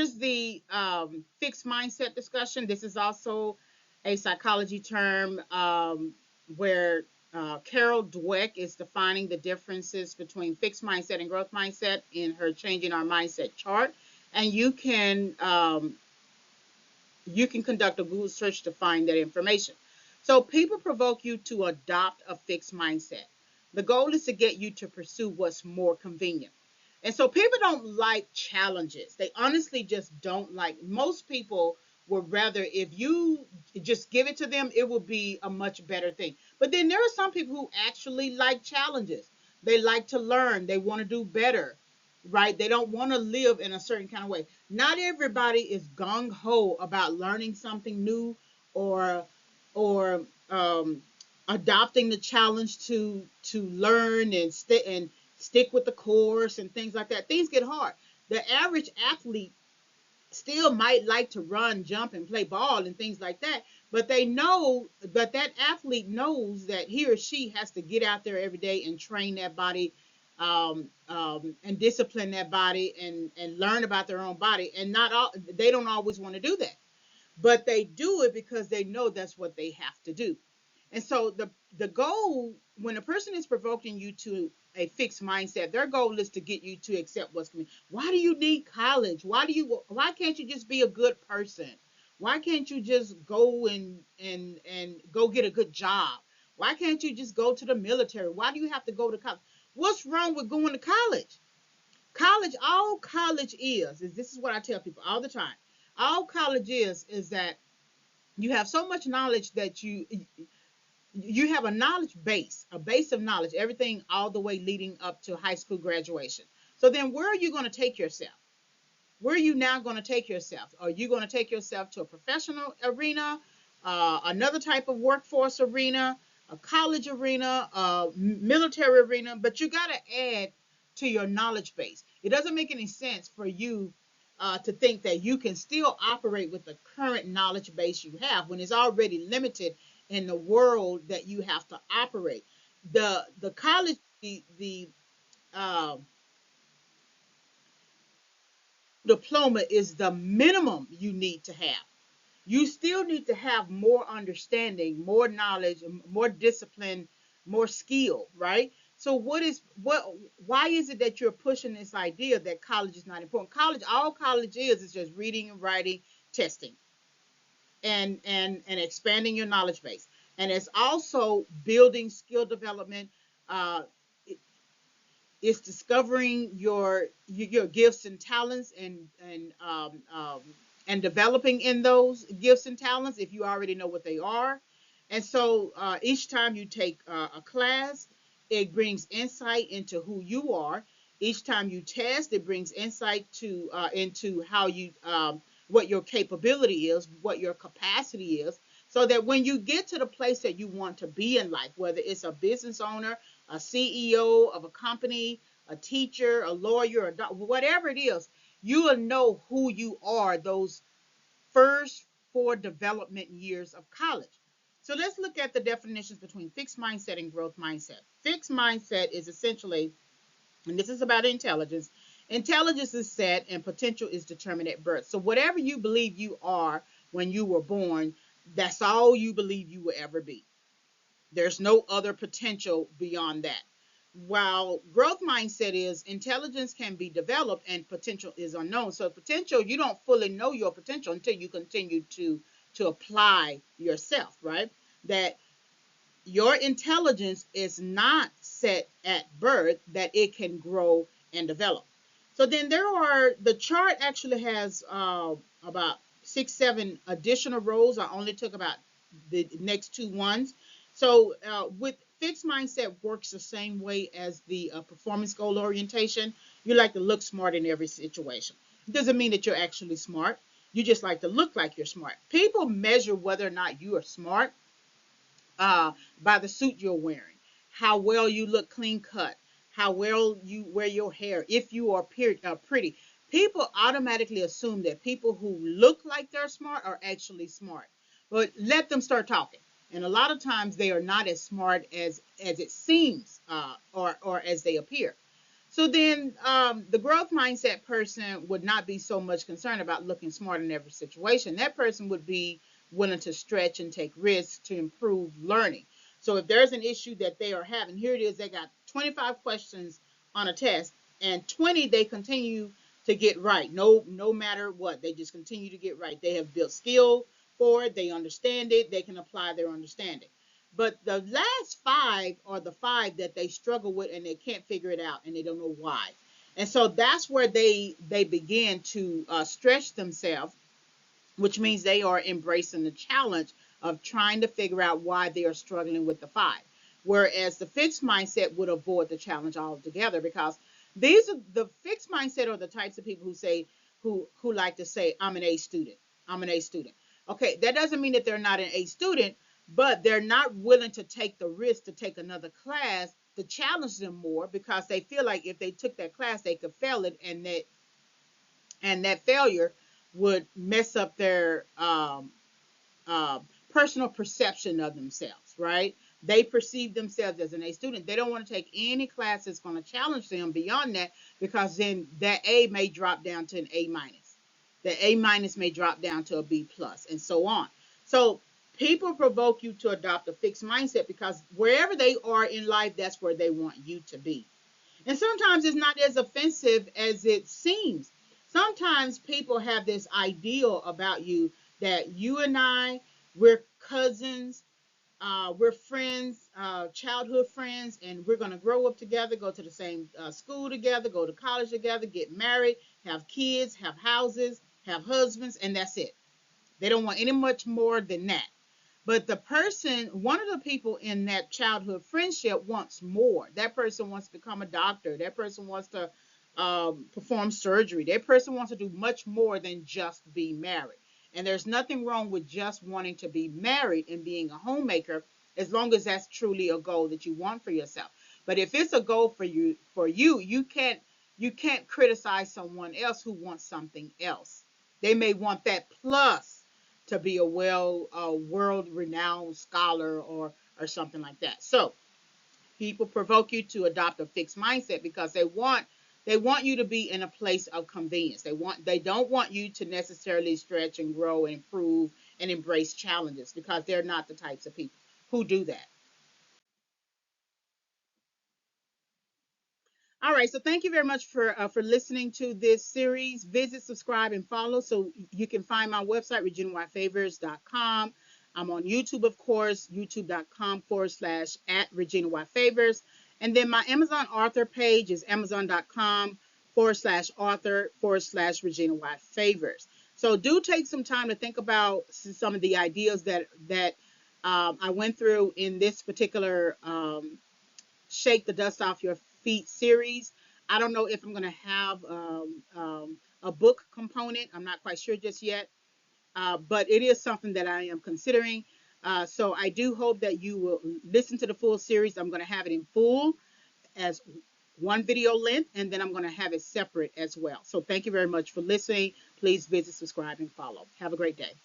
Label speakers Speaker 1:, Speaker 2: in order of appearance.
Speaker 1: here's the fixed mindset discussion. This is also a psychology term where Carol Dweck is defining the differences between fixed mindset and growth mindset in her Changing Our Mindset chart. And you can conduct a Google search to find that information. So people provoke you to adopt a fixed mindset. The goal is to get you to pursue what's more convenient. And so people don't like challenges. They honestly just don't like. Most people would rather, if you just give it to them, it will be a much better thing. But then there are some people who actually like challenges. They like to learn. They want to do better, right? They don't want to live in a certain kind of way. Not everybody is gung ho about learning something new or or adopting the challenge to learn and stick with the course and things like that. Things get hard. The average athlete still might like to run, jump, and play ball and things like that, but they know, but that athlete knows that he or she has to get out there every day and train that body, and discipline that body and learn about their own body. And not all, they don't always want to do that, but they do it because they know that's what they have to do. And so the goal, when a person is provoking you to a fixed mindset, their goal is to get you to accept what's coming. Why do you need college? Why can't you just be a good person? Why can't you just go and go get a good job? Why can't you just go to the military? Why do you have to go to college? What's wrong with going to college? College, all college is this is what I tell people all the time. All college is that you have so much knowledge that you have a knowledge base, a base of knowledge, everything all the way leading up to high school graduation. So then where are you going to take yourself? Where are you now going to take yourself? Are you going to take yourself to a professional arena, another type of workforce arena, a college arena, a military arena? But you got to add to your knowledge base. It doesn't make any sense for you to think that you can still operate with the current knowledge base you have when it's already limited in the world that you have to operate. The college the uh, diploma is the minimum you need to have. You still need to have more understanding, more knowledge, more discipline, more skill, right? So why is it that you're pushing this idea that college is not important? All college is just reading and writing, testing, and expanding your knowledge base. And it's also building skill development. Uh, it's discovering your gifts and talents and developing in those gifts and talents if you already know what they are. And so each time you take a class, it brings insight into who you are. Each time you test, it brings insight to into how you what your capability is, what your capacity is, so that when you get to the place that you want to be in life, whether it's a business owner, a CEO of a company, a teacher, a lawyer, a doctor, whatever it is, you will know who you are those first 4 development years of college. So let's look at the definitions between fixed mindset and growth mindset. Fixed mindset is essentially, and this is about intelligence, intelligence is set and potential is determined at birth. So whatever you believe you are when you were born, that's all you believe you will ever be. There's no other potential beyond that. While growth mindset is intelligence can be developed and potential is unknown. So potential, you don't fully know your potential until you continue to apply yourself, right? That your intelligence is not set at birth, that it can grow and develop. So then the chart actually has about 6, 7 additional rows. I only took about the next 2 ones. So with fixed mindset works the same way as the performance goal orientation. You like to look smart in every situation. It doesn't mean that you're actually smart. You just like to look like you're smart. People measure whether or not you are smart uh, by the suit you're wearing, how well you look clean cut, how well you wear your hair, if you are pretty. People automatically assume that people who look like they're smart are actually smart. But let them start talking. And a lot of times they are not as smart as it seems or as they appear. So then the growth mindset person would not be so much concerned about looking smart in every situation. That person would be willing to stretch and take risks to improve learning. So if there's an issue that they are having, here it is, they got 25 questions on a test and 20 they continue to get right. No matter what, they just continue to get right. They have built skill for it, they understand it, they can apply their understanding. But the last five are the five that they struggle with and they can't figure it out and they don't know why. And so that's where they begin to stretch themselves, which means they are embracing the challenge of trying to figure out why they are struggling with the five. Whereas the fixed mindset would avoid the challenge altogether, because these are the fixed mindset are the types of people who say who like to say, I'm an A student. I'm an A student. Okay, that doesn't mean that they're not an A student, but they're not willing to take the risk to take another class to challenge them more, because they feel like if they took that class they could fail it, and that failure would mess up their uh, personal perception of themselves, right? They perceive themselves as an A student. They don't want to take any class that's going to challenge them beyond that, because then that A may drop down to an A minus. The A minus may drop down to a B plus, and so on. So people provoke you to adopt a fixed mindset because wherever they are in life, that's where they want you to be. And sometimes it's not as offensive as it seems. Sometimes people have this ideal about you that you and we're cousins, we're friends, childhood friends, and we're going to grow up together, go to the same school together, go to college together, get married, have kids, have houses, have husbands, and that's it. They don't want any much more than that. But the person, one of the people in that childhood friendship wants more. That person wants to become a doctor. That person wants to perform surgery. That person wants to do much more than just be married. And there's nothing wrong with just wanting to be married and being a homemaker, as long as that's truly a goal that you want for yourself. But if it's a goal for you, you can't criticize someone else who wants something else. They may want that plus to be a world renowned scholar or something like that. So people provoke you to adopt a fixed mindset because they want you to be in a place of convenience. They don't want you to necessarily stretch and grow and improve and embrace challenges, because they're not the types of people who do that. All right, so thank you very much for listening to this series. Visit, subscribe, and follow so you can find my website, reginayfavors.com. I'm on YouTube, of course, youtube.com/ at Regina Y Favors. And then my Amazon author page is amazon.com/author/ Regina Y Favors. So do take some time to think about some of the ideas that I went through in this particular Shake the Dust Off Your Feet series. I don't know if I'm going to have a book component. I'm not quite sure just yet, but it is something that I am considering. So I do hope that you will listen to the full series. I'm going to have it in full as one video length, and then I'm going to have it separate as well. So thank you very much for listening. Please visit, subscribe, and follow. Have a great day.